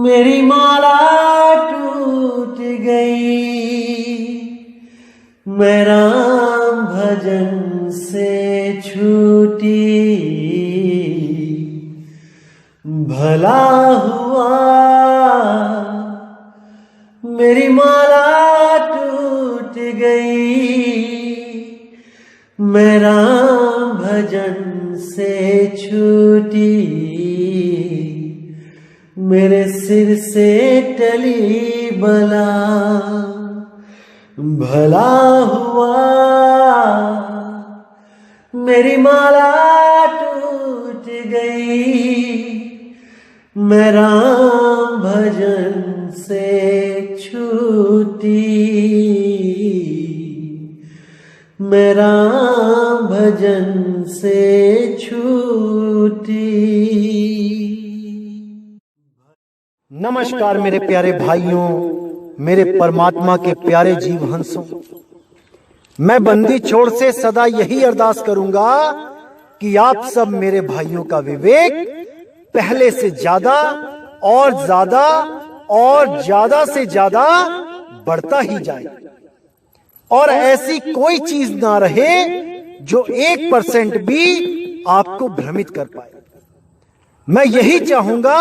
मेरी माला टूट गई, मैं राम भजन से छूटी। भला हुआ मेरी माला टूट गई, मैं राम भजन से छूटी। मेरे सिर से टली बला, भला हुआ मेरी माला टूट गई, मैं राम भजन से छूटी। मैं राम भजन से छूटी। नमस्कार मेरे प्यारे भाइयों, मेरे परमात्मा के प्यारे जीव हंसों। मैं बंदी छोड़ से सदा यही अरदास करूंगा कि आप सब मेरे भाइयों का विवेक पहले से ज्यादा और ज्यादा और ज्यादा से ज्यादा बढ़ता ही जाए, और ऐसी कोई चीज ना रहे जो 1% भी आपको भ्रमित कर पाए। मैं यही चाहूंगा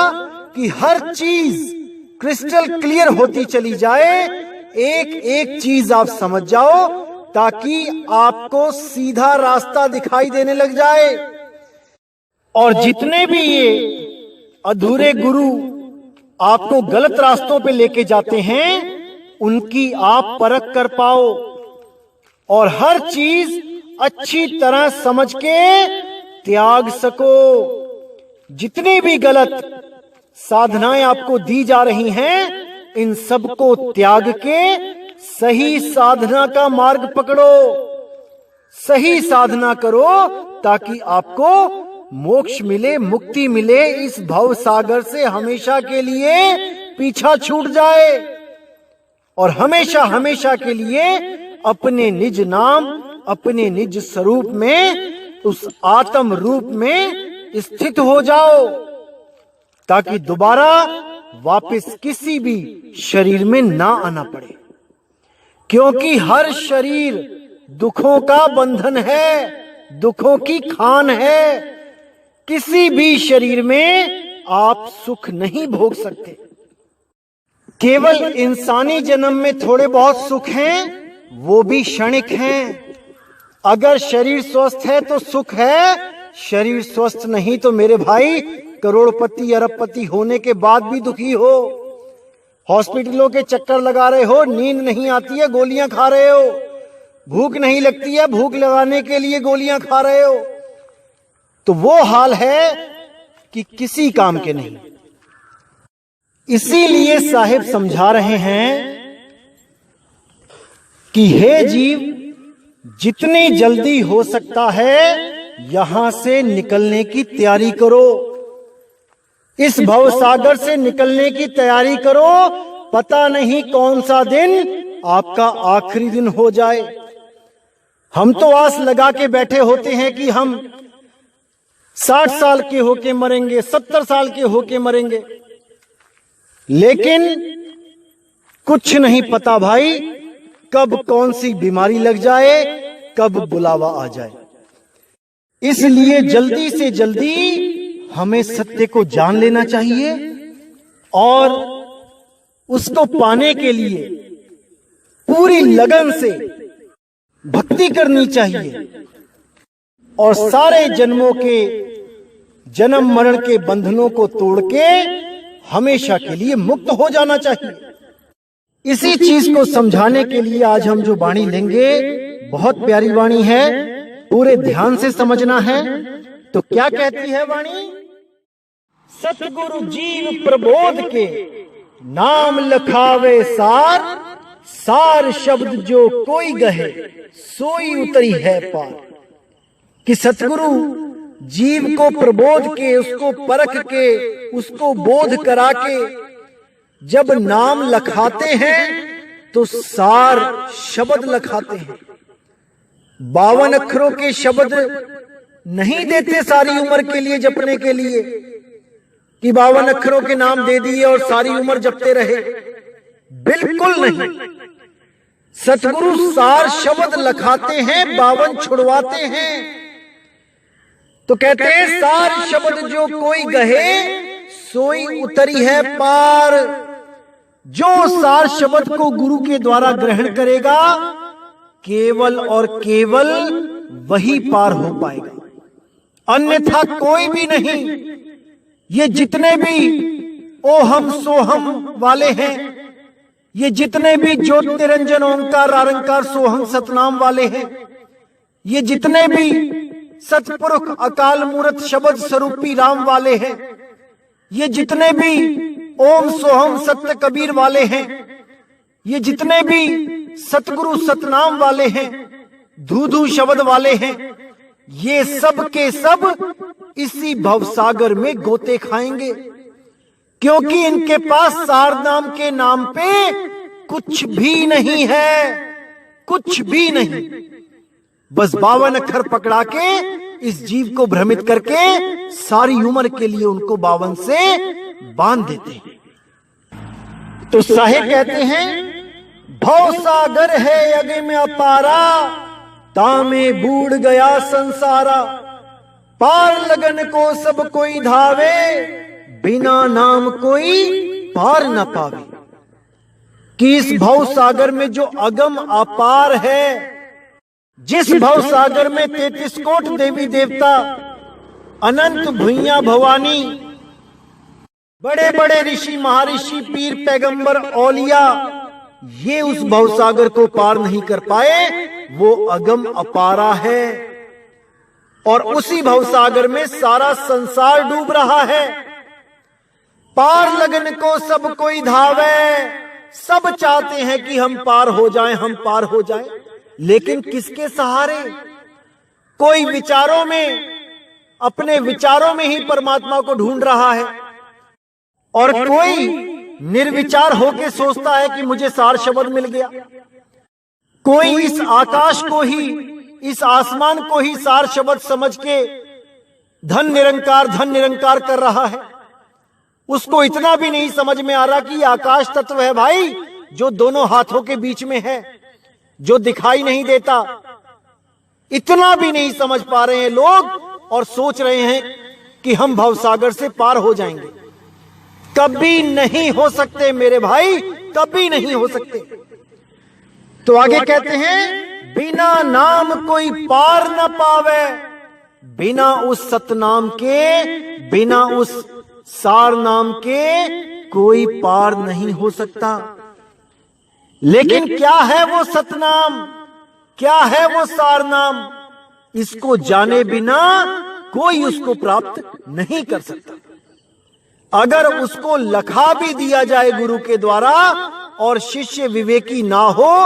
कि हर चीज क्रिस्टल क्लियर होती चली जाए, एक एक चीज आप समझ जाओ, ताकि आपको सीधा रास्ता दिखाई देने लग जाए। और जितने भी ये अधूरे गुरु आपको गलत रास्तों पे लेके जाते हैं, उनकी आप परख कर पाओ और हर चीज अच्छी तरह समझ के त्याग सको। जितनी भी गलत साधनाएं आपको दी जा रही हैं, इन सबको त्याग के सही साधना का मार्ग पकड़ो, सही साधना करो, ताकि आपको मोक्ष मिले, मुक्ति मिले, इस भव सागर से हमेशा के लिए पीछा छूट जाए और हमेशा हमेशा के लिए अपने निज नाम, अपने निज स्वरूप में, उस आत्म रूप में स्थित हो जाओ, ताकि दोबारा वापस किसी भी शरीर में ना आना पड़े। क्योंकि हर शरीर दुखों का बंधन है, दुखों की खान है। किसी भी शरीर में आप सुख नहीं भोग सकते। केवल इंसानी जन्म में थोड़े बहुत सुख हैं, वो भी क्षणिक हैं। अगर शरीर स्वस्थ है तो सुख है, शरीर स्वस्थ नहीं तो मेरे भाई करोड़पति अरबपति होने के बाद भी दुखी हो। हॉस्पिटलों के चक्कर लगा रहे हो, नींद नहीं आती है, गोलियां खा रहे हो। भूख नहीं लगती है, भूख लगाने के लिए गोलियां खा रहे हो। तो वो हाल है कि किसी काम के नहीं। इसीलिए साहिब समझा रहे हैं कि हे जीव, जितनी जल्दी हो सकता है यहां से निकलने की तैयारी करो, इस भव सागर से निकलने की तैयारी करो। पता नहीं कौन सा दिन आपका आखिरी दिन हो जाए। हम तो आस लगा के बैठे होते हैं कि हम 60 साल के होके मरेंगे, 70 साल के होके मरेंगे, लेकिन कुछ नहीं पता भाई, कब कौन सी बीमारी लग जाए, कब बुलावा आ जाए। इसलिए जल्दी से जल्दी हमें सत्य को जान लेना चाहिए और उसको पाने के लिए पूरी लगन से भक्ति करनी चाहिए और सारे जन्मों के जन्म मरण के बंधनों को तोड़ के हमेशा के लिए मुक्त हो जाना चाहिए। इसी चीज को समझाने के लिए आज हम जो वाणी लेंगे, बहुत प्यारी वाणी है, पूरे ध्यान से समझना है। तो क्या कहती है वाणी? सतगुरु जीव प्रबोध के नाम लखावे सार, सार शब्द जो कोई गहे सोई उतरी है पार। कि सतगुरु जीव को प्रबोध के, उसको परख के, उसको बोध करा के जब नाम लखाते हैं तो सार शब्द लखाते हैं। 52 अक्षरों के शब्द नहीं देते सारी उम्र के लिए जपने के लिए, कि 52 अक्षरों के नाम दे दिए और सारी उम्र जपते रहे। बिल्कुल नहीं। सतगुरु सार शब्द लखाते हैं, 52 छुड़वाते हैं। तो कहते हैं सार शब्द जो कोई गहे सोई उतरी है पार। जो सार शब्द को गुरु के द्वारा ग्रहण करेगा केवल और केवल वही पार हो पाएगा, अन्यथा कोई भी नहीं। ये जितने भी ओ हम सो हम वाले हैं, ये जितने भी ज्योत निरंजन ओंकार आरंकार सोहम सतनाम वाले हैं, ये जितने भी सतपुरुष अकाल मूर्त शब्द स्वरूपी राम वाले हैं, ये जितने भी ओम सोहम सत्य कबीर वाले हैं, ये जितने भी सतगुरु सतनाम वाले हैं, धूधू शब्द वाले हैं, ये सब के सब इसी भवसागर में गोते खाएंगे, क्योंकि इनके पास सार नाम के नाम पे कुछ भी नहीं है, कुछ भी नहीं। बस 52 अक्षर पकड़ा के इस जीव को भ्रमित करके सारी उम्र के लिए उनको 52 से बांध देते हैं। तो साहे कहते हैं भव सागर है अगे में अपारा, तामे बूढ़ गया संसारा। पार लगन को सब कोई धावे, बिना नाम कोई पार न पावे। कि इस भव सागर में जो अगम अपार है, जिस भव सागर में 33 कोट देवी देवता, अनंत भुइयां भवानी, बड़े बड़े ऋषि महर्षि पीर पैगंबर औलिया, ये उस भवसागर को पार नहीं कर पाए, वो अगम अपारा है। और उसी भवसागर में सारा संसार डूब रहा है। पार लगन को सब कोई धावे, सब चाहते हैं कि हम पार हो जाएं, हम पार हो जाएं, लेकिन किसके सहारे? कोई विचारों में, अपने विचारों में ही परमात्मा को ढूंढ रहा है, और कोई निर्विचार होके सोचता है कि मुझे सार शब्द मिल गया। कोई इस आकाश को ही, इस आसमान को ही सार शब्द समझ के धन निरंकार कर रहा है। उसको इतना भी नहीं समझ में आ रहा कि आकाश तत्व है भाई, जो दोनों हाथों के बीच में है, जो दिखाई नहीं देता। इतना भी नहीं समझ पा रहे हैं लोग, और सोच रहे हैं कि हम भवसागर से पार हो जाएंगे। कभी नहीं हो सकते मेरे भाई, कभी नहीं हो सकते। तो आगे कहते हैं बिना नाम कोई पार न पावे, बिना उस सतनाम के, बिना उस सार नाम के कोई पार नहीं हो सकता। लेकिन क्या है वो सतनाम, क्या है वो सार नाम? इसको जाने बिना कोई उसको प्राप्त नहीं कर सकता। अगर उसको लखा भी दिया जाए गुरु के द्वारा और शिष्य विवेकी ना हो,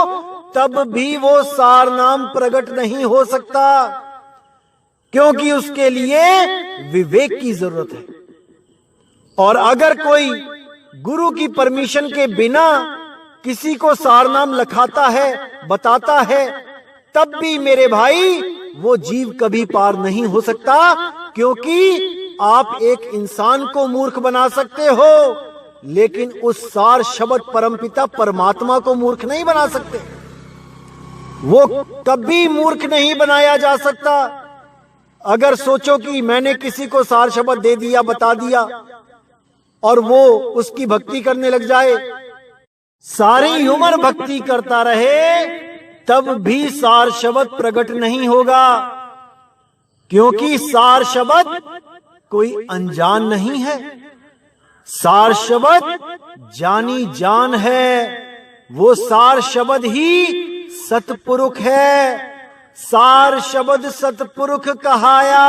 तब भी वो सार नाम प्रकट नहीं हो सकता, क्योंकि उसके लिए विवेक की जरूरत है। और अगर कोई गुरु की परमिशन के बिना किसी को सार नाम लखाता है, बताता है, तब भी मेरे भाई वो जीव कभी पार नहीं हो सकता, क्योंकि आप एक इंसान को मूर्ख बना सकते हो, लेकिन उस सार शब्द परमपिता परमात्मा को मूर्ख नहीं बना सकते। वो कभी मूर्ख नहीं बनाया जा सकता। अगर सोचो कि मैंने किसी को सार शब्द दे दिया, बता दिया, और वो उसकी भक्ति करने लग जाए, सारी उम्र भक्ति करता रहे, तब भी सार शब्द प्रकट नहीं होगा, क्योंकि सार शब्द कोई अनजान नहीं है। सार शब्द जानी जान है। वो सार शब्द ही सतपुरुष है। सार शब्द सतपुरुष कहाया।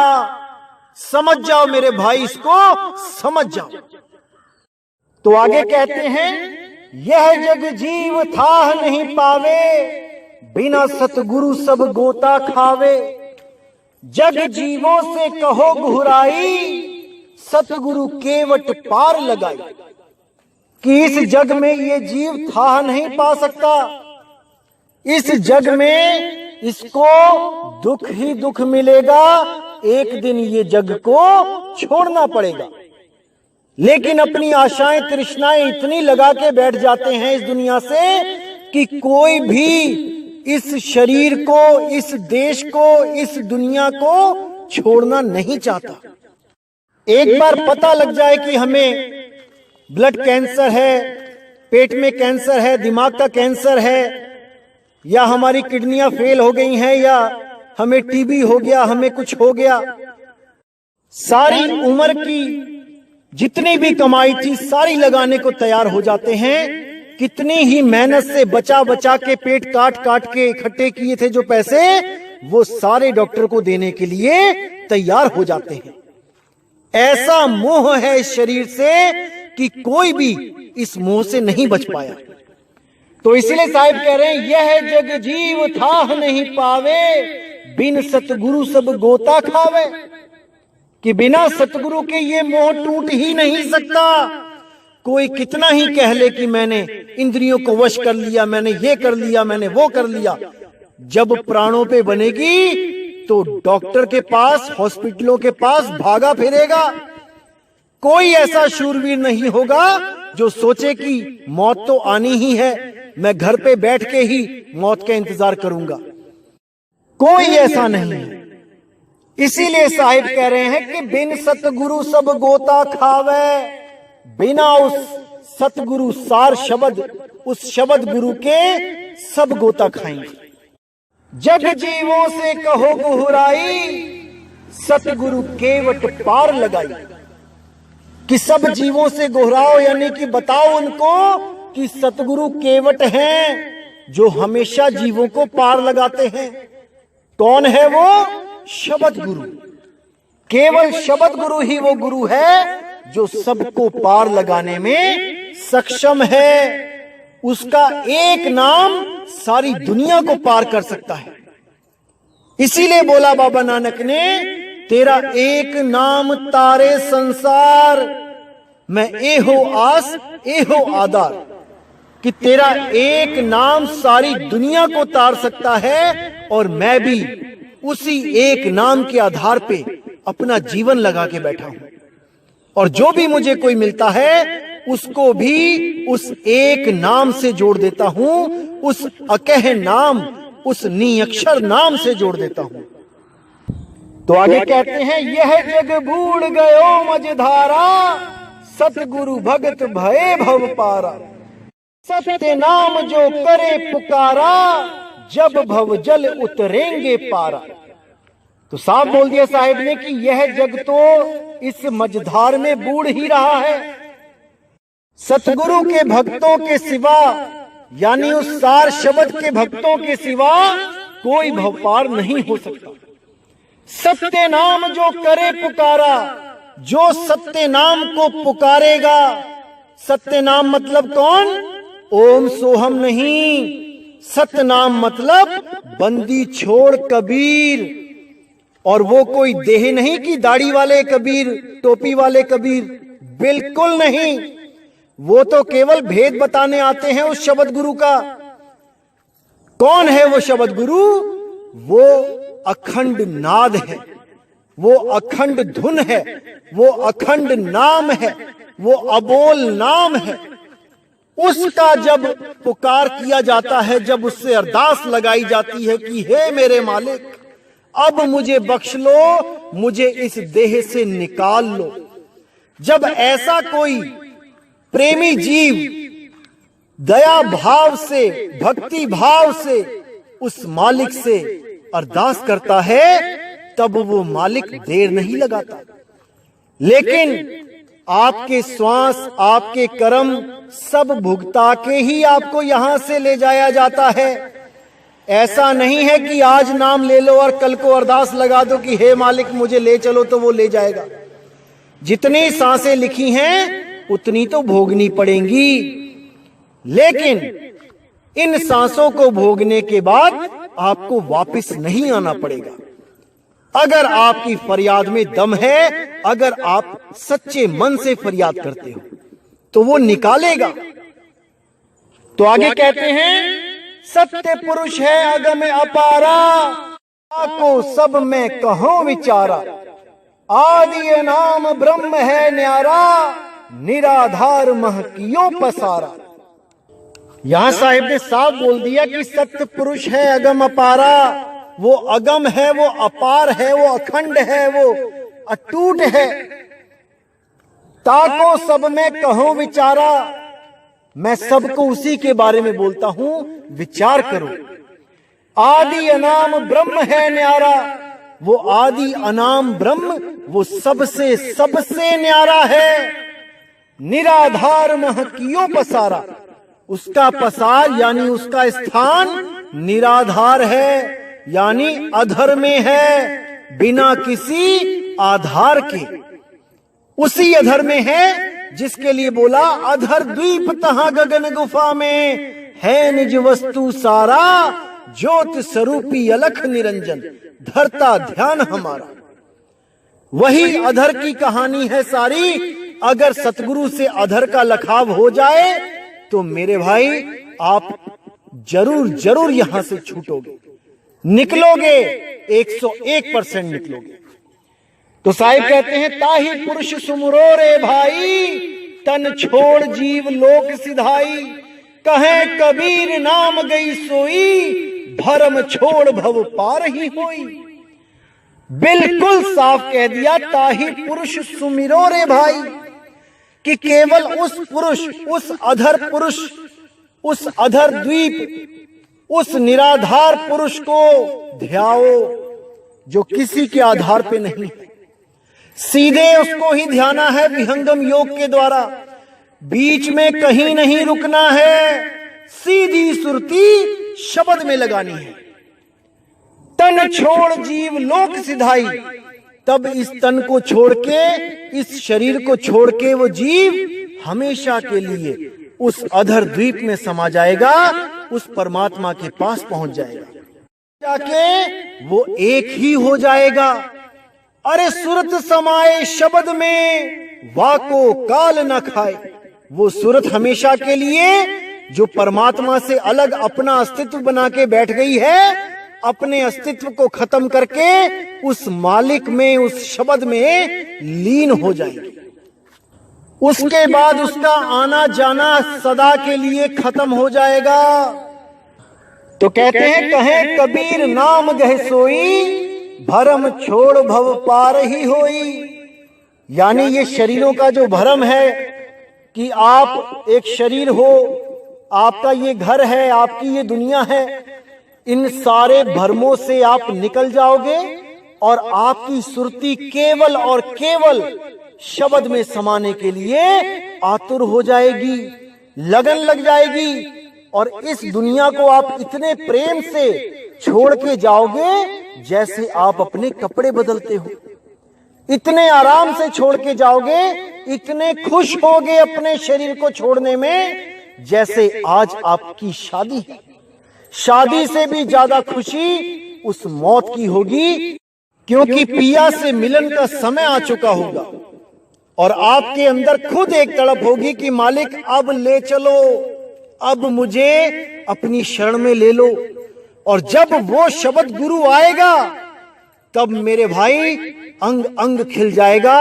समझ जाओ मेरे भाई, इसको समझ जाओ। तो आगे कहते हैं यह जग जीव था नहीं पावे, बिना सतगुरु सब गोता खावे। जग जीवों से कहो घुराई, सतगुरु केवट पार लगाई। कि इस जग में ये जीव था नहीं पा सकता, इस जग में इसको दुख ही दुख मिलेगा। एक दिन ये जग को छोड़ना पड़ेगा। लेकिन अपनी आशाएं तृष्णाएं इतनी लगा के बैठ जाते हैं इस दुनिया से कि कोई भी इस शरीर को, इस देश को, इस दुनिया को छोड़ना नहीं चाहता। एक बार पता लग जाए कि हमें ब्लड कैंसर है, पेट में कैंसर है, दिमाग का कैंसर है, या हमारी किडनियां फेल हो गई हैं, या हमें टीबी हो गया, हमें कुछ हो गया, सारी उम्र की जितनी भी कमाई थी सारी लगाने को तैयार हो जाते हैं। कितनी ही मेहनत से बचा बचा के, पेट काट काट के इकट्ठे किए थे जो पैसे, वो सारे डॉक्टर को देने के लिए तैयार हो जाते हैं। ऐसा मोह है इस शरीर से कि कोई भी इस मोह से नहीं बच पाया। तो इसलिए साहिब कह रहे हैं, यह जग जीव थाह नहीं पावे, बिन सतगुरु सब गोता खावे। कि बिना सतगुरु के ये मोह टूट ही नहीं सकता। कोई कितना ही कह ले कि मैंने इंद्रियों को वश कर लिया, मैंने ये कर लिया, मैंने वो कर लिया, जब प्राणों पे बनेगी तो डॉक्टर के पास, हॉस्पिटलों के पास भागा फिरेगा। कोई ऐसा शूरवीर नहीं होगा जो सोचे कि मौत तो आनी ही है, मैं घर पे बैठ के ही मौत का इंतजार करूंगा। कोई ऐसा नहीं है। इसीलिए साहिब कह रहे हैं कि बिन सतगुरु सब गोता खावे, बिना उस सतगुरु सार शब्द, उस शब्द गुरु के सब गोता खाएंगे। जग जीवों से कहो गुहुराई, सतगुरु केवट पार लगाई। कि सब जीवों से गुहराओ, यानी कि बताओ उनको कि सतगुरु केवट हैं जो हमेशा जीवों को पार लगाते हैं। कौन है वो? शब्द गुरु। केवल शब्द गुरु ही वो गुरु है जो सबको पार लगाने में सक्षम है। उसका एक नाम सारी दुनिया को पार कर सकता है। इसीलिए बोला बाबा नानक ने, तेरा एक नाम तारे संसार, मैं एहो आस एहो आधार। कि तेरा एक नाम सारी दुनिया को तार सकता है, और मैं भी उसी एक नाम के आधार पे अपना जीवन लगा के बैठा हूं। और जो भी मुझे कोई मिलता है उसको भी उस एक नाम से जोड़ देता हूं, उस अकह नाम, उस निअक्षर नाम से जोड़ देता हूं। तो आगे कहते हैं, यह जग बूढ़ गयो मझधारा, सतगुरु भगत भये भव पारा। सत्य नाम जो करे पुकारा, जब भव जल उतरेंगे पारा। तो साफ बोल दिया साहिब ने कि यह जग तो इस मझधार में बूढ़ ही रहा है। सतगुरु के भक्तों के सिवा, यानी उस सार शब्द के भक्तों के सिवा कोई भव पार नहीं हो सकता। सत्य नाम जो करे पुकारा, जो सत्य नाम को पुकारेगा। सत्य नाम मतलब कौन? ओम सोहम नहीं। सत्य नाम मतलब बंदी छोड़ कबीर। और वो कोई देह नहीं कि दाढ़ी वाले कबीर, टोपी वाले कबीर, बिल्कुल नहीं। वो तो केवल भेद बताने आते हैं उस शब्द गुरु का। कौन है वो शब्द गुरु? वो अखंड नाद है, वो अखंड धुन है, वो अखंड नाम है, वो अबोल नाम है। उसका जब पुकार किया जाता है, जब उससे अरदास लगाई जाती है कि हे मेरे मालिक, अब मुझे बख्श लो, मुझे इस देह से निकाल लो। जब ऐसा कोई प्रेमी जीव दया भाव से, भक्ति भाव से उस मालिक से अरदास करता है, तब वो मालिक देर नहीं लगाता। लेकिन आपके श्वास, आपके कर्म सब भुगता के ही आपको यहां से ले जाया जाता है। ऐसा नहीं है कि आज नाम ले लो और कल को अरदास लगा दो कि हे मालिक मुझे ले चलो तो वो ले जाएगा। जितनी सांसें लिखी हैं उतनी तो भोगनी पड़ेंगी, लेकिन इन सांसों को भोगने के बाद आपको वापस नहीं आना पड़ेगा। अगर आपकी फरियाद में दम है, अगर आप सच्चे मन से फरियाद करते हो तो वो निकालेगा। तो आगे कहते हैं, सत्य पुरुष है अगम अपारा, को सब में कहो विचारा। आदि नाम ब्रह्म है न्यारा, निराधार महकियों पसारा। यहां साहिब ने साफ बोल दिया कि सत्य पुरुष है अगम अपारा। वो अगम है, वो अपार है, वो अखंड है, वो अटूट है। ताको सब में कहो विचारा, मैं सबको उसी के बारे में बोलता हूं, विचार करो। आदि अनाम ब्रह्म है न्यारा, वो आदि अनाम ब्रह्म वो सबसे सबसे न्यारा है। निराधार महकियों पसारा, उसका पसार यानी उसका स्थान निराधार है, यानी अधर में है, बिना किसी आधार के। उसी अधर में है जिसके लिए बोला अधर द्वीप तहां गगन गुफा में है निज वस्तु सारा, ज्योत स्वरूपी अलख निरंजन धरता ध्यान हमारा। वही अधर की कहानी है सारी। अगर सतगुरु से अधर का लखाव हो जाए तो मेरे भाई आप जरूर जरूर यहां से छूटोगे, निकलोगे, 101% निकलोगे। तो साहिब कहते हैं ताही पुरुष सुमुरो रे भाई, तन छोड़ जीव लोक सिधाई। कहे कबीर नाम गई सोई, भरम छोड़ भव पार ही होई। बिल्कुल साफ कह दिया ताही पुरुष सुमिरो रे भाई, कि केवल उस पुरुष, उस अधर पुरुष, उस अधर द्वीप, उस निराधार पुरुष को ध्याओ जो किसी के आधार पे नहीं है। सीधे उसको ही ध्याना है विहंगम योग के द्वारा, बीच में कहीं नहीं रुकना है, सीधी सुरती शब्द में लगानी है। तन छोड़ जीव लोक सिधाई, तब इस तन को छोड़ के, इस शरीर को छोड़ के वो जीव हमेशा के लिए उस अधर द्वीप में समा जाएगा, उस परमात्मा के पास पहुंच जाएगा, जाके वो एक ही हो जाएगा। अरे सुरत समाए शब्द में, वाको काल न खाए। वो सुरत हमेशा के लिए जो परमात्मा से अलग अपना अस्तित्व बना के बैठ गई है, अपने अस्तित्व को खत्म करके उस मालिक में, उस शब्द में लीन हो जाएगी। उसके बाद उसका आना जाना सदा के लिए खत्म हो जाएगा। तो कहते हैं कहे कबीर नाम गह सोई, भरम छोड़ भव पार ही होई। यानी ये शरीरों का जो भरम है कि आप एक शरीर हो, आपका ये घर है, आपकी ये दुनिया है, इन सारे भरमों से आप निकल जाओगे और आपकी सुरती केवल और केवल शब्द में समाने के लिए आतुर हो जाएगी, लगन लग जाएगी। और इस दुनिया को आप इतने प्रेम से छोड़ के जाओगे जैसे आप अपने कपड़े बदलते हो, इतने आराम से छोड़ के जाओगे, इतने खुश होगे अपने शरीर को छोड़ने में जैसे आज आपकी शादी है। शादी से भी ज्यादा खुशी उस मौत की होगी, क्योंकि पिया से मिलन का समय आ चुका होगा और आपके अंदर खुद एक तड़प होगी कि मालिक अब ले चलो, अब मुझे अपनी शरण में ले लो। और जब वो शब्द गुरु आएगा तब मेरे भाई अंग अंग खिल जाएगा।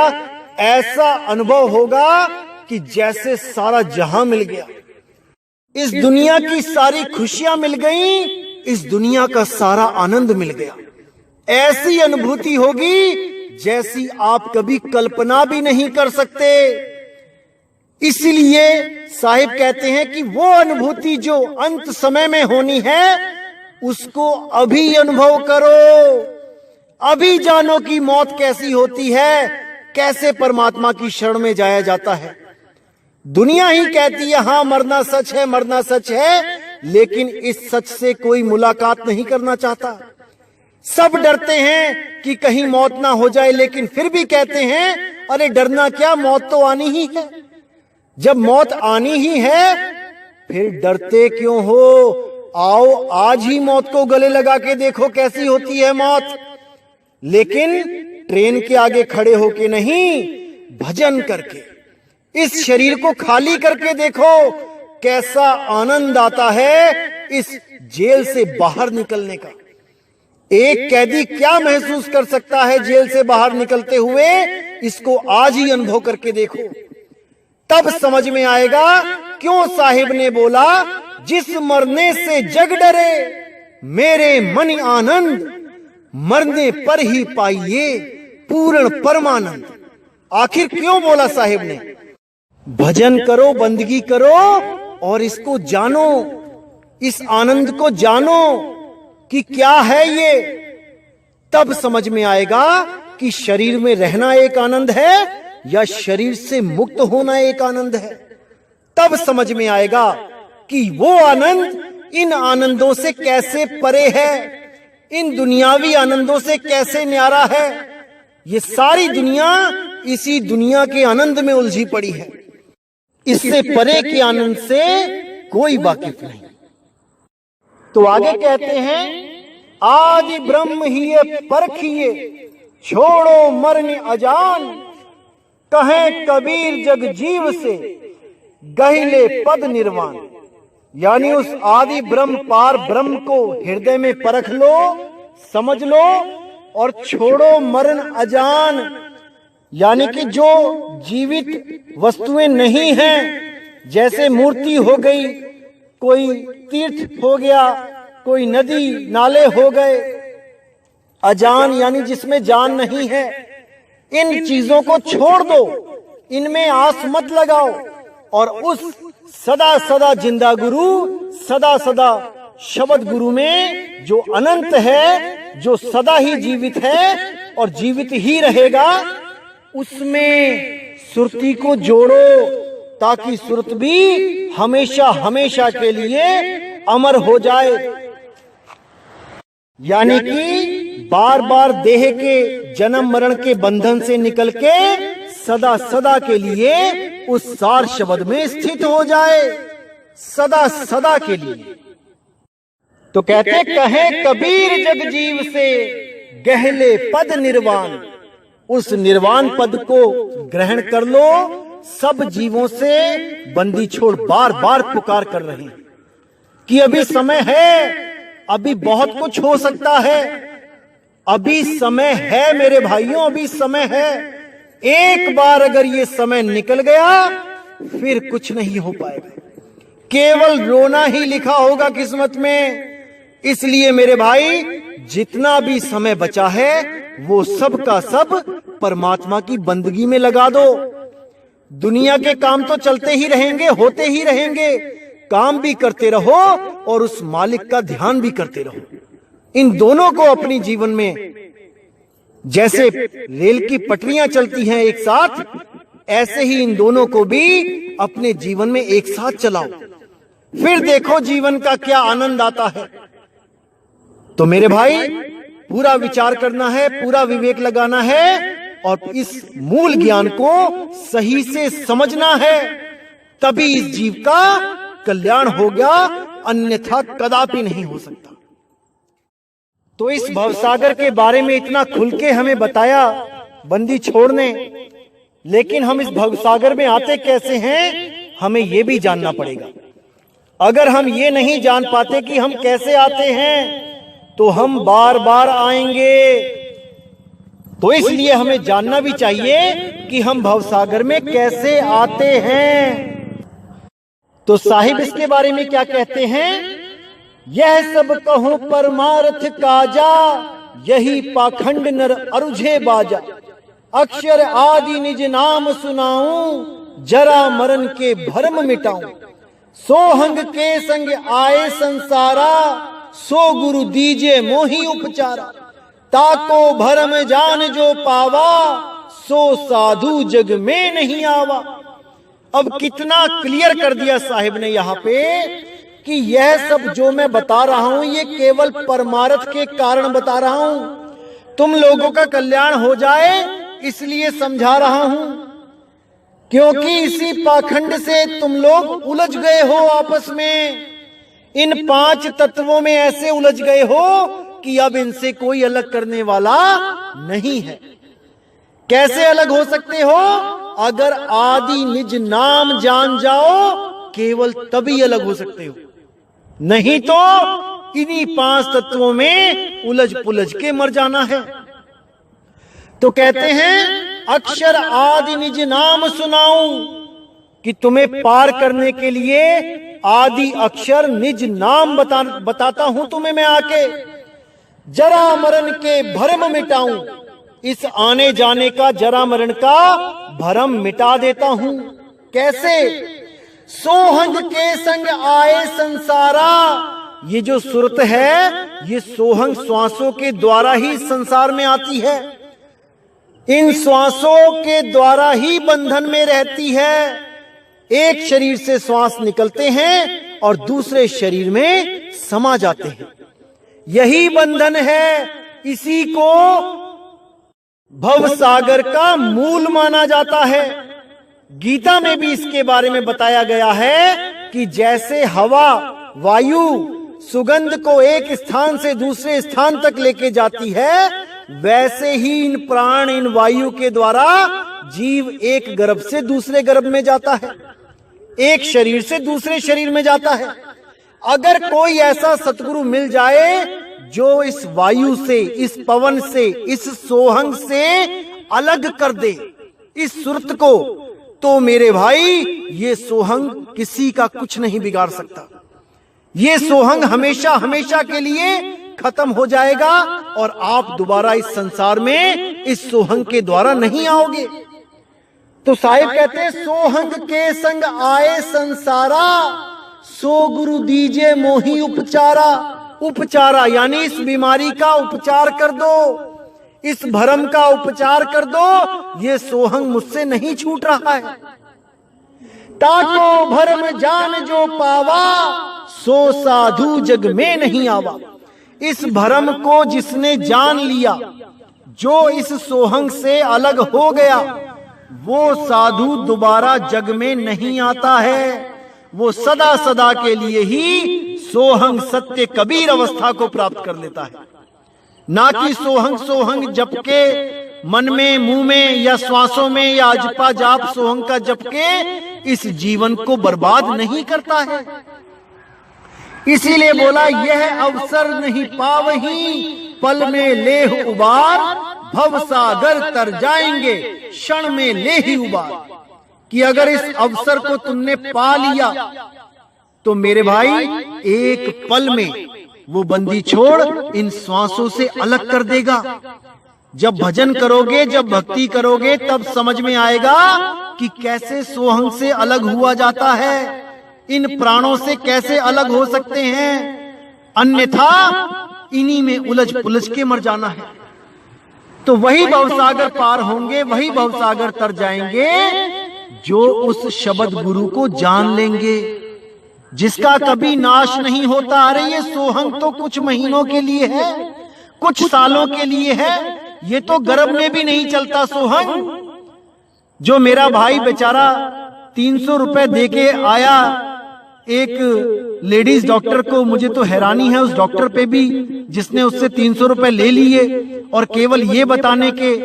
ऐसा अनुभव होगा कि जैसे सारा जहां मिल गया, इस दुनिया की सारी खुशियां मिल गई, इस दुनिया का सारा आनंद मिल गया। ऐसी अनुभूति होगी जैसी आप कभी कल्पना भी नहीं कर सकते। इसलिए साहिब कहते हैं कि वो अनुभूति जो अंत समय में होनी है उसको अभी अनुभव करो, अभी जानो कि मौत कैसी होती है, कैसे परमात्मा की शरण में जाया जाता है। दुनिया ही कहती है हाँ मरना सच है, मरना सच है, लेकिन इस सच से कोई मुलाकात नहीं करना चाहता। सब डरते हैं कि कहीं मौत ना हो जाए, लेकिन फिर भी कहते हैं अरे डरना क्या, मौत तो आनी ही है। जब मौत आनी ही है फिर डरते क्यों हो? आओ आज ही मौत को गले लगा के देखो कैसी होती है मौत। लेकिन ट्रेन के आगे खड़े होके नहीं, भजन करके, इस शरीर को खाली करके देखो कैसा आनंद आता है इस जेल से बाहर निकलने का। एक कैदी क्या महसूस कर सकता है जेल से बाहर निकलते हुए, इसको आज ही अनुभव करके देखो। तब समझ में आएगा क्यों साहिब ने बोला, जिस मरने से जग डरे मेरे मन आनंद, मरने पर ही पाइए पूर्ण परमानंद। आखिर क्यों बोला साहिब ने? भजन करो, बंदगी करो और इसको जानो, इस आनंद को जानो कि क्या है ये। तब समझ में आएगा कि शरीर में रहना एक आनंद है या शरीर से मुक्त होना एक आनंद है। तब समझ में आएगा कि वो आनंद इन आनंदों से कैसे परे है, इन दुनियावी आनंदों से कैसे न्यारा है। ये सारी दुनिया इसी दुनिया के आनंद में उलझी पड़ी है, इससे परे के आनंद से कोई वाकिफ नहीं। तो आगे कहते हैं, आदि ब्रह्म ही परखिए छोड़ो मरन अजान, कहें कबीर जग जीव से गहिले पद निर्वाण। यानी उस आदि ब्रह्म पार ब्रह्म को हृदय में परख लो, समझ लो और छोड़ो मरण अजान। यानी कि जो जीवित वस्तुएं नहीं हैं, जैसे मूर्ति हो गई, कोई तीर्थ हो गया, कोई नदी नाले हो गए, अजान यानी जिसमें जान नहीं है, इन चीजों को छोड़ दो, इनमें आस मत लगाओ और उस सदा सदा जिंदा गुरु, सदा सदा शब्द गुरु में जो अनंत है, जो सदा ही जीवित है और जीवित ही रहेगा, उसमें सुरती को जोड़ो ताकि सुरत भी हमेशा हमेशा के लिए अमर हो जाए। यानी कि बार बार देह के जन्म मरण के बंधन से निकल के सदा सदा के लिए उस सार शब्द में स्थित हो जाए, सदा सदा के लिए। तो कहते कहे कबीर जग जीव से गहले पद निर्वाण, उस निर्वाण पद को ग्रहण कर लो। सब जीवों से बंदी छोड़ बार बार पुकार कर रहे हैं कि अभी समय है, अभी बहुत कुछ हो सकता है, अभी समय है मेरे भाइयों, अभी समय है। एक बार अगर ये समय निकल गया फिर कुछ नहीं हो पाएगा, केवल रोना ही लिखा होगा किस्मत में। इसलिए मेरे भाई, जितना भी समय बचा है वो सब का सब परमात्मा की बंदगी में लगा दो। दुनिया के काम तो चलते ही रहेंगे, होते ही रहेंगे, काम भी करते रहो और उस मालिक का ध्यान भी करते रहो। इन दोनों को अपनी जीवन में, जैसे रेल की पटरियां चलती हैं एक साथ, ऐसे ही इन दोनों को भी अपने जीवन में एक साथ चलाओ, फिर देखो जीवन का क्या आनंद आता है। तो मेरे भाई, पूरा विचार करना है, पूरा विवेक लगाना है और इस मूल ज्ञान को सही से समझना है, तभी इस जीव का कल्याण हो गया, अन्यथा कदापि नहीं हो सकता। तो इस भवसागर के बारे में इतना खुल के हमें बताया बंदी छोड़ने, लेकिन हम इस भवसागर में आते कैसे हैं, हमें यह भी जानना पड़ेगा। अगर हम ये नहीं जान पाते कि हम कैसे आते हैं तो हम बार बार आएंगे। तो इसलिए हमें जानना भी चाहिए कि हम भवसागर में कैसे आते हैं। तो साहिब इसके बारे में क्या कहते हैं, यह सब कहूं परमार्थ काजा, यही पाखंड नर अरुझे बाजा। अक्षर आदि निज नाम सुनाऊं, जरा मरण के भरम मिटाऊं। सोहंग के संग आए संसारा, सो गुरु दीजे मोही उपचारा। ताको भरम जान जो पावा, सो साधु जग में नहीं आवा। अब कितना क्लियर कर दिया साहिब ने यहाँ पे कि यह सब जो मैं बता रहा हूं ये केवल परमार्थ के कारण बता रहा हूं, तुम लोगों का कल्याण हो जाए इसलिए समझा रहा हूं, क्योंकि इसी पाखंड से तुम लोग उलझ गए हो आपस में। इन 5 तत्वों में ऐसे उलझ गए हो कि अब इनसे कोई अलग करने वाला नहीं है। कैसे अलग हो सकते हो, अगर आदि निज नाम जान जाओ, केवल तभी अलग हो सकते हो, नहीं तो इन्हीं 5 तत्वों में उलझ पुलझ के मर जाना है। तो कहते हैं अक्षर आदि निज नाम सुनाऊं, कि तुम्हें पार करने के लिए आदि अक्षर निज नाम बताता हूं तुम्हें मैं आके। जरा मरण के भरम मिटाऊं, इस आने जाने का जरा मरण का भरम मिटा देता हूं। कैसे? सोहंग के संग आए संसारा। ये जो सुरत है ये सोहंग श्वासों के द्वारा ही संसार में आती है। इन श्वासों के द्वारा ही बंधन में रहती है। एक शरीर से श्वास निकलते हैं और दूसरे शरीर में समा जाते हैं। यही बंधन है। इसी को भव सागर का मूल माना जाता है। गीता में भी इसके बारे में बताया गया है कि जैसे हवा, वायु सुगंध को एक स्थान से दूसरे स्थान तक लेके जाती है, वैसे ही इन प्राण, इन वायु के द्वारा जीव एक गर्भ से दूसरे गर्भ में जाता है, एक शरीर से दूसरे शरीर में जाता है। अगर कोई ऐसा सतगुरु मिल जाए जो इस वायु से, इस पवन से, इस सोहंग से अलग कर दे इस सुरत को, तो मेरे भाई ये सोहंग किसी का कुछ नहीं बिगाड़ सकता। ये सोहंग हमेशा हमेशा के लिए खत्म हो जाएगा और आप दोबारा इस संसार में इस सोहंग के द्वारा नहीं आओगे। तो साहिब कहते हैं सोहंग के संग आए संसारा, सो गुरु दीजे मोही उपचारा। उपचारा यानी इस बीमारी का उपचार कर दो, इस भरम का उपचार कर दो। ये सोहंग मुझसे नहीं छूट रहा है। ताको भरम जान जो पावा, सो साधु जग में नहीं आवा। इस भरम को जिसने जान लिया, जो इस सोहंग से अलग हो गया, वो साधु दोबारा जग में नहीं आता है। वो सदा सदा के लिए ही सोहंग सत्य कबीर अवस्था को प्राप्त कर लेता है। ना कि सोहंग सोहंग जप के मन में, मुंह में या श्वासों में या अजपा जाप सोहंग का जप के इस जीवन को बर्बाद नहीं करता है। इसीलिए बोला यह अवसर नहीं पावही, पल में लेह उबार, भव सागर तर जाएंगे क्षण में ले ही उबार। कि अगर इस अवसर को तुमने पा लिया तो मेरे भाई एक पल में वो बंदी छोड़ इन श्वासों से अलग कर देगा। जब भजन करोगे, जब भक्ति करोगे, तब समझ में आएगा कि कैसे सोहंग से अलग हुआ जाता है, इन प्राणों से कैसे अलग हो सकते हैं। अन्यथा इन्हीं में उलझ पुलझ के मर जाना है। तो वही भवसागर पार होंगे, वही भवसागर तर जाएंगे जो उस शब्द गुरु को जान लेंगे, जिसका कभी नाश नहीं होता। अरे ये सोहंग तो कुछ महीनों के लिए है, कुछ सालों के लिए है। ये तो गर्भ में भी नहीं चलता सोहंग। जो मेरा भाई बेचारा 300 रुपए देके आया एक लेडीज डॉक्टर को, मुझे तो हैरानी है उस डॉक्टर पे भी जिसने उससे 300 रुपए ले लिए और केवल ये बताने के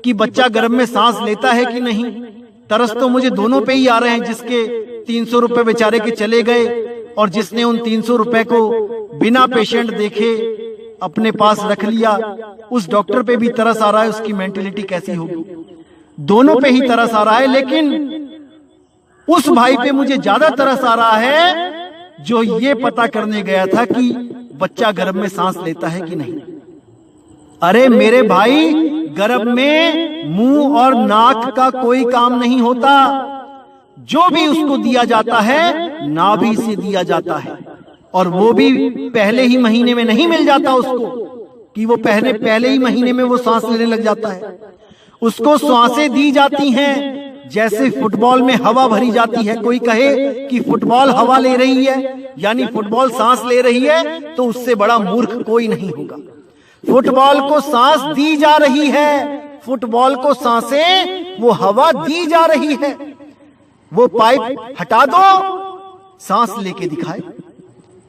कि बच्चा गर्भ में सांस लेता है कि नहीं। तरस तो मुझे दोनों पे ही आ रहे हैं, जिसके 300 रुपए बेचारे के चले गए और जिसने उन 300 रुपए को बिना पेशेंट देखे अपने पास रख लिया। उस डॉक्टर पे भी तरस आ रहा है, उसकी मेंटेलिटी कैसी होगी। दोनों पे ही तरस आ रहा है, लेकिन उस भाई पे मुझे ज्यादा तरस आ रहा है जो ये पता करने गया था कि बच्चा गर्भ में सांस लेता है कि नहीं। अरे मेरे भाई, गर्भ में मुंह और नाक का कोई काम नहीं होता। जो भी उसको दिया जाता है नाभि से दिया जाता है, और वो भी पहले ही महीने में नहीं मिल जाता उसको कि वो पहले ही महीने में वो सांस लेने लग जाता है। उसको सांसें दी जाती हैं, जैसे फुटबॉल में हवा भरी जाती है। कोई कहे कि फुटबॉल हवा ले रही है यानी फुटबॉल सांस ले रही है, तो उससे बड़ा मूर्ख कोई नहीं होगा। फुटबॉल को सांस दी जा रही है, फुटबॉल को सांसें, वो हवा दी जा रही है। वो पाइप हटा दो, सांस लेके दिखाए।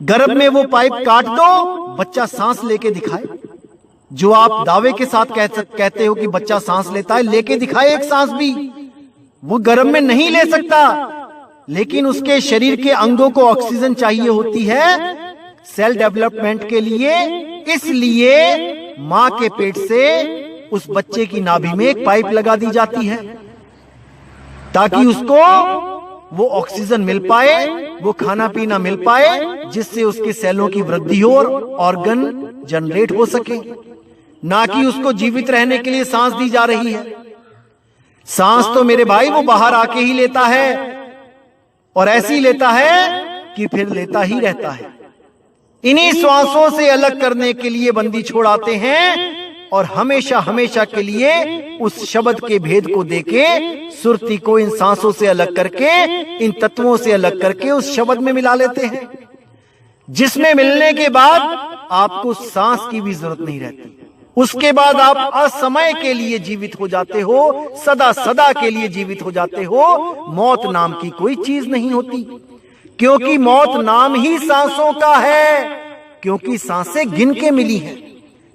गर्भ में वो पाइप काट दो, बच्चा सांस लेके दिखाए। जो आप दावे के साथ कहते हो कि बच्चा सांस लेता है, लेके दिखाए एक सांस भी। वो गर्भ में नहीं ले सकता, लेकिन उसके शरीर के अंगों को ऑक्सीजन चाहिए होती है सेल डेवलपमेंट के लिए। इसलिए मां के पेट से उस बच्चे की नाभि में एक पाइप लगा दी जाती है ताकि उसको वो ऑक्सीजन मिल पाए, वो खाना पीना मिल पाए, जिससे उसके सेलों की वृद्धि हो और ऑर्गन जनरेट हो सके, ना कि उसको जीवित रहने के लिए सांस दी जा रही है। सांस तो मेरे भाई वो बाहर आके ही लेता है, और ऐसी लेता है कि फिर लेता ही रहता है। इन्हीं श्वासों से अलग करने के लिए बंदी छोड़ आते हैं, और हमेशा हमेशा के लिए उस शब्द के भेद को देके, सुरती को इन सांसों से अलग करके, इन तत्वों से अलग करके उस शब्द में मिला लेते हैं, जिसमें मिलने के बाद आपको सांस की भी जरूरत नहीं रहती। उसके बाद आप असमय के लिए जीवित हो जाते हो, सदा सदा के लिए जीवित हो जाते हो। मौत नाम की कोई चीज नहीं होती, क्योंकि मौत नाम ही सांसों का है, क्योंकि सांसें गिन के मिली हैं।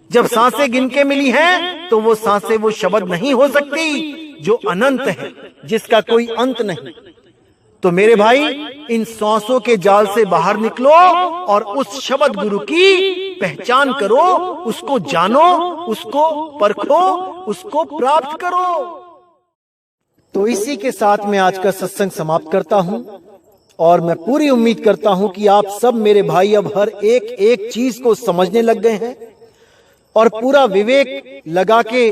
जब सांसें गिन के मिली हैं, तो वो सांसें वो शब्द नहीं हो सकती जो अनंत है, जिसका कोई अंत नहीं। तो मेरे भाई, इन सांसों के जाल से बाहर निकलो और उस शब्द गुरु की पहचान करो, उसको जानो, उसको परखो, उसको प्राप्त करो। तो इसी के साथ मैं आज का सत्संग समाप्त करता हूं, और मैं पूरी उम्मीद करता हूं कि आप सब मेरे भाई अब हर एक एक चीज को समझने लग गए हैं, और पूरा विवेक लगा के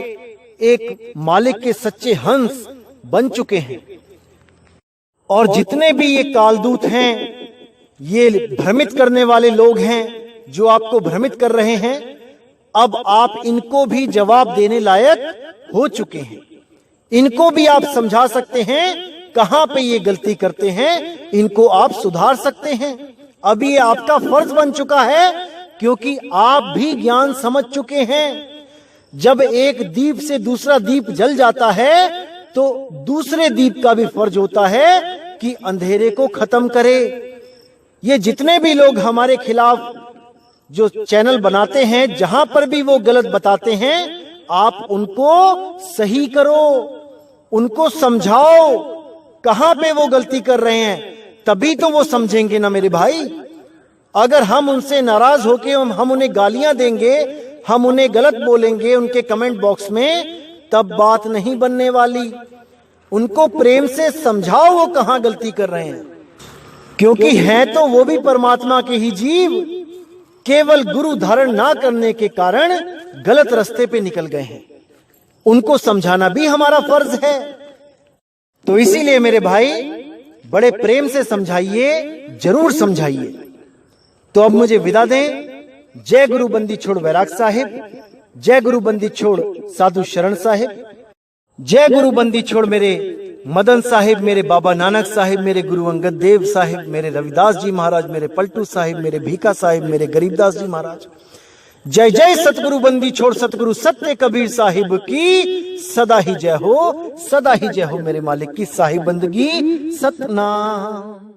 एक मालिक के सच्चे हंस बन चुके हैं। और जितने भी ये कालदूत हैं, ये भ्रमित करने वाले लोग हैं जो आपको भ्रमित कर रहे हैं, अब आप इनको भी जवाब देने लायक हो चुके हैं। इनको भी आप समझा सकते हैं कहां पे ये गलती करते हैं, इनको आप सुधार सकते हैं। अभी ये आपका फर्ज बन चुका है, क्योंकि आप भी ज्ञान समझ चुके हैं। जब एक दीप से दूसरा दीप जल जाता है, तो दूसरे दीप का भी फर्ज होता है कि अंधेरे को खत्म करे। ये जितने भी लोग हमारे खिलाफ जो चैनल बनाते हैं, जहां पर भी वो गलत बताते हैं, आप उनको सही करो, उनको समझाओ कहां पे वो गलती कर रहे हैं, तभी तो वो समझेंगे ना मेरे भाई। अगर हम उनसे नाराज होके हम उन्हें गालियां देंगे, हम उन्हें गलत बोलेंगे उनके कमेंट बॉक्स में, तब बात नहीं बनने वाली। उनको प्रेम से समझाओ वो कहां गलती कर रहे हैं, क्योंकि हैं तो वो भी परमात्मा के ही जीव, केवल गुरु धारण ना करने के कारण गलत रास्ते पे निकल गए हैं। उनको समझाना भी हमारा फर्ज है। तो इसीलिए मेरे भाई, बड़े प्रेम से समझाइए, जरूर समझाइए। तो अब मुझे विदा दें। जय गुरु बंदी छोड़ वैराग साहिब, जय गुरु बंदी छोड़ साधु शरण साहिब, जय गुरु बंदी छोड़ मेरे मदन साहिब, मेरे बाबा नानक साहिब, मेरे गुरु अंगद देव साहिब, मेरे रविदास जी महाराज, मेरे पलटू साहिब, मेरे भीखा साहिब, मेरे गरीबदास जी महाराज। जय जय सतगुरु बंदी छोड़ सतगुरु सत्य कबीर साहिब की सदा ही जय हो, सदा ही जय हो। मेरे मालिक की साहिब बंदगी सतनाम।